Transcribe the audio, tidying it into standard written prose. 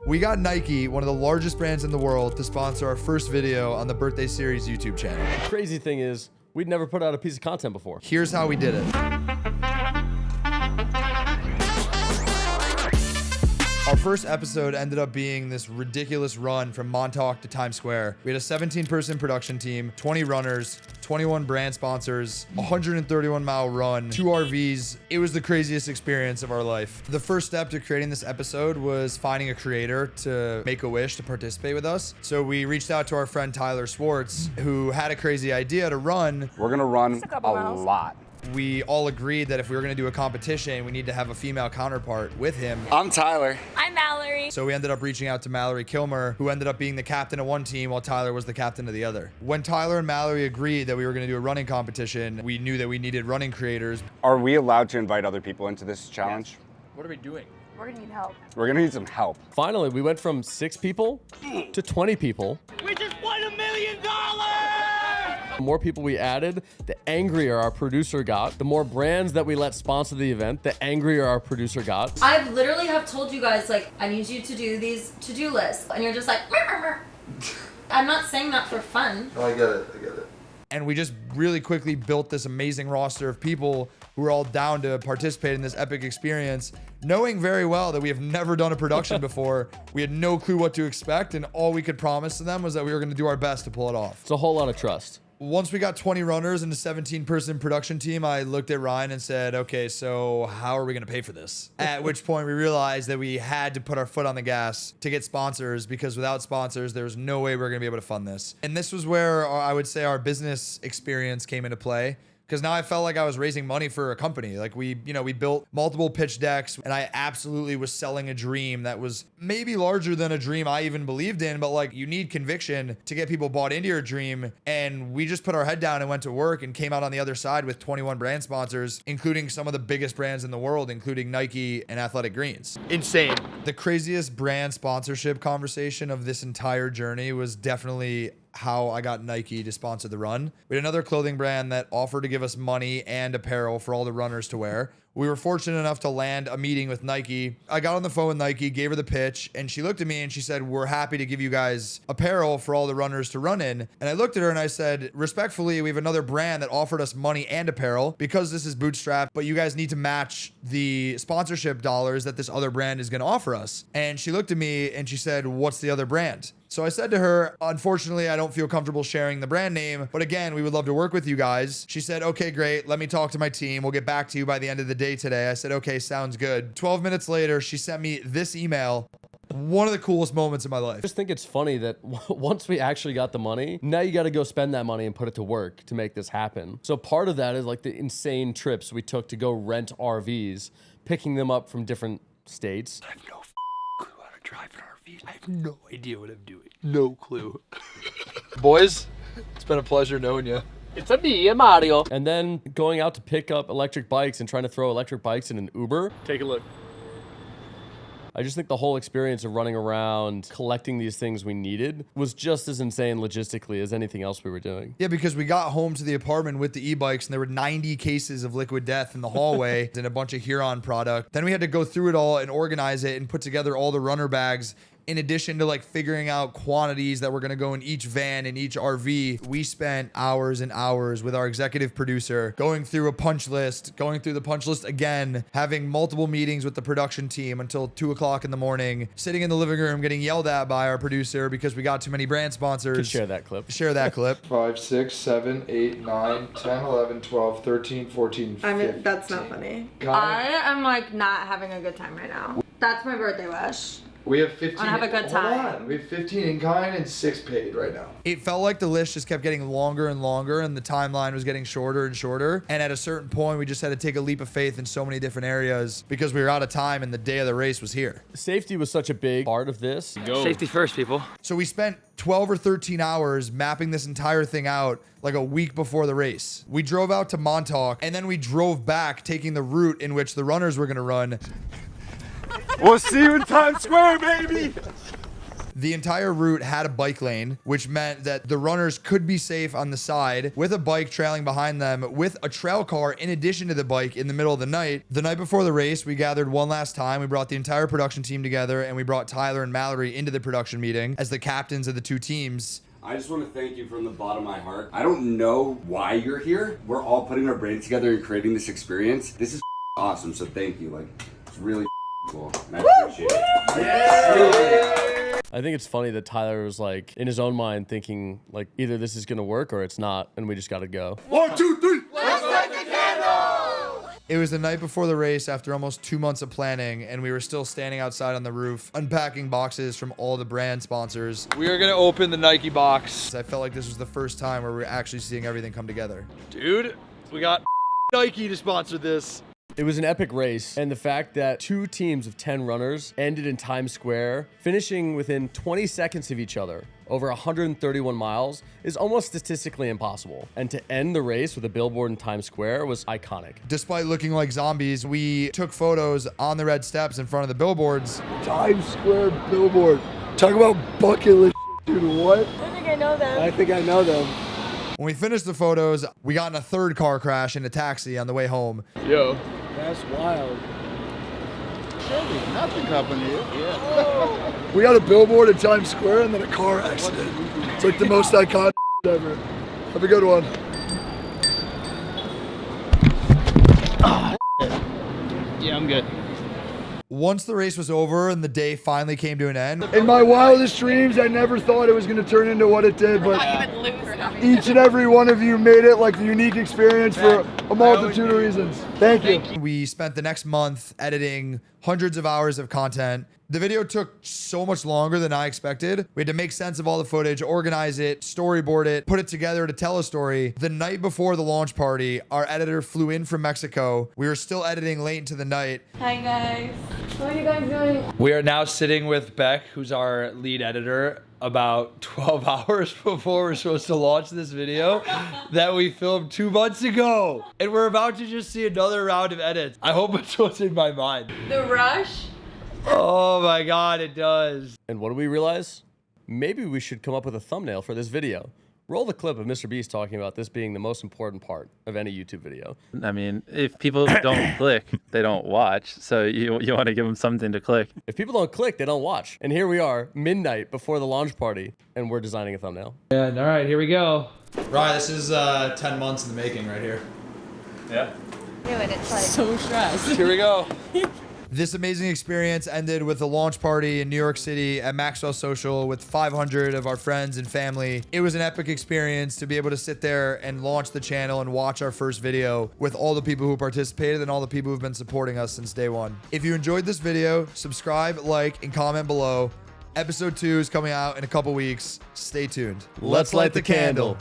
We got Nike, one of the largest brands in the world, to sponsor our first video on the Birthday Series YouTube channel. The crazy thing is, we'd never put out a piece of content before. Here's how we did it. Our first episode ended up being this ridiculous run from Montauk to Times Square. We had a 17-person production team, 20 runners, 21 brand sponsors, 131-mile run, 2 RVs. It was the craziest experience of our life. The first step to creating this episode was finding a creator to make a wish to participate with us. So we reached out to our friend Tyler Swartz, who had a crazy idea to run. We're gonna run a lot. We all agreed that if we were going to do a competition, we need to have a female counterpart with him. I'm Tyler. I'm Mallory. So we ended up reaching out to Mallory Kilmer, who ended up being the captain of one team while Tyler was the captain of the other. When Tyler and Mallory agreed that we were going to do a running competition, we knew that we needed running creators. Are we allowed to invite other people into this challenge? Yes. What are we doing? We're gonna need help. We're gonna need some help. Finally, we went from 6 people to 20 people. We just won $1 million! The more people we added, the angrier our producer got. The more brands that we let sponsor the event, the angrier our producer got. I've literally have told you guys, like, I need you to do these to-do lists. And you're just like, I'm not saying that for fun. Oh, I get it. And we just really quickly built this amazing roster of people who were all down to participate in this epic experience, knowing very well that we have never done a production before. We had no clue what to expect, and all we could promise to them was that we were going to do our best to pull it off. It's a whole lot of trust. Once we got 20 runners and a 17-person production team, I looked at Ryan and said, okay, so how are we going to pay for this? At which point we realized that we had to put our foot on the gas to get sponsors, because without sponsors, there was no way we were going to be able to fund this. And this was where I would say our business experience came into play. Because now I felt like I was raising money for a company. Like we built multiple pitch decks, and I absolutely was selling a dream that was maybe larger than a dream I even believed in. But like, you need conviction to get people bought into your dream. And we just put our head down and went to work and came out on the other side with 21 brand sponsors, including some of the biggest brands in the world, including Nike and Athletic Greens. Insane. The craziest brand sponsorship conversation of this entire journey was definitely how I got Nike to sponsor the run. We had another clothing brand that offered to give us money and apparel for all the runners to wear. We were fortunate enough to land a meeting with Nike. I got on the phone with Nike, gave her the pitch, and she looked at me and she said, we're happy to give you guys apparel for all the runners to run in. And I looked at her and I said, respectfully, we have another brand that offered us money and apparel because this is bootstrapped, but you guys need to match the sponsorship dollars that this other brand is going to offer us. And she looked at me and she said, what's the other brand? So I said to her, unfortunately, I don't feel comfortable sharing the brand name, but again, we would love to work with you guys. She said, okay, great. Let me talk to my team. We'll get back to you by the end of the day today. I said, okay, sounds good. 12 minutes later, she sent me this email. One of the coolest moments in my life. I just think it's funny that once we actually got the money, now you got to go spend that money and put it to work to make this happen. So part of that is like the insane trips we took to go rent RVs, picking them up from different states. I have no clue how to drive an RV. I have no idea what I'm doing. No clue. Boys, it's been a pleasure knowing you. It's a me, Mario. And then going out to pick up electric bikes and trying to throw electric bikes in an Uber. Take a look. I just think the whole experience of running around, collecting these things we needed was just as insane logistically as anything else we were doing. Yeah, because we got home to the apartment with the e-bikes and there were 90 cases of liquid death in the hallway and a bunch of Huron product. Then we had to go through it all and organize it and put together all the runner bags. In addition to like figuring out quantities that were going to go in each van and each RV, we spent hours and hours with our executive producer going through a punch list, going through the punch list again, having multiple meetings with the production team until 2 o'clock in the morning, sitting in the living room getting yelled at by our producer because we got too many brand sponsors. Could share that clip. Share that clip. 5, 6, 7, 8, 9, 10, 11, 12, 13, 14, 15. I mean, that's not funny. I am like not having a good time right now. That's my birthday wish. We have 15. I have a good time. Hold on. We have 15 in kind and 6 paid right now. It felt like the list just kept getting longer and longer and the timeline was getting shorter and shorter. And at a certain point, we just had to take a leap of faith in so many different areas because we were out of time and the day of the race was here. Safety was such a big part of this. Safety first, people. So we spent 12 or 13 hours mapping this entire thing out like a week before the race. We drove out to Montauk and then we drove back taking the route in which the runners were going to run. We'll see you in Times Square, baby! The entire route had a bike lane, which meant that the runners could be safe on the side with a bike trailing behind them with a trail car in addition to the bike in the middle of the night. The night before the race, we gathered one last time. We brought the entire production team together and we brought Tyler and Mallory into the production meeting as the captains of the two teams. I just want to thank you from the bottom of my heart. I don't know why you're here. We're all putting our brains together and creating this experience. This is awesome, so thank you. Like, it's really cool, and I appreciate it. I think it's funny that Tyler was like in his own mind thinking like either this is gonna work or it's not, and we just gotta go. 1, 2, 3. Let's light the candle! It was the night before the race after almost 2 months of planning, and we were still standing outside on the roof, unpacking boxes from all the brand sponsors. We are gonna open the Nike box. I felt like this was the first time where we were actually seeing everything come together. Dude, we got Nike to sponsor this. It was an epic race, and the fact that 2 teams of 10 runners ended in Times Square, finishing within 20 seconds of each other, over 131 miles, is almost statistically impossible. And to end the race with a billboard in Times Square was iconic. Despite looking like zombies, we took photos on the red steps in front of the billboards. Times Square billboard. Talk about bucket list, dude. What? I think I know them. I think I know them. When we finished the photos, we got in a third car crash in a taxi on the way home. Yo. That's wild. Nothing company. Yeah. We got a billboard at Times Square and then a car accident. It's like the most iconic ever. Have a good one. Yeah, I'm good. Once the race was over and the day finally came to an end, In my wildest dreams, I never thought it was going to turn into what it did, but each and every one of you made it like a unique experience for a multitude of reasons. Thank you. we spent the next month editing hundreds of hours of content. The video took so much longer than I expected. We had to make sense of all the footage, organize it, storyboard it, put it together to tell a story. The night before the launch party, our editor flew in from Mexico. We were still editing late into the night. Hi guys. What are you guys doing? We are now sitting with Beck, who's our lead editor, about 12 hours before we're supposed to launch this video that we filmed 2 months ago. And we're about to just see another round of edits. I hope it's what's in my mind. The rush? Oh my God, it does. And what do we realize? Maybe we should come up with a thumbnail for this video. Roll the clip of Mr. Beast talking about this being the most important part of any YouTube video. I mean, if people don't click, they don't watch. So you want to give them something to click. If people don't click, they don't watch. And here we are, midnight before the launch party, and we're designing a thumbnail. And all right, here we go. Right, this is 10 months in the making right here. Yeah. Dude, it's like So stressed. Here we go. This amazing experience ended with a launch party in New York City at Maxwell Social with 500 of our friends and family. It was an epic experience to be able to sit there and launch the channel and watch our first video with all the people who participated and all the people who've been supporting us since day one. If you enjoyed this video, subscribe, like, and comment below. Episode 2 is coming out in a couple weeks. Stay tuned. Let's light the candle.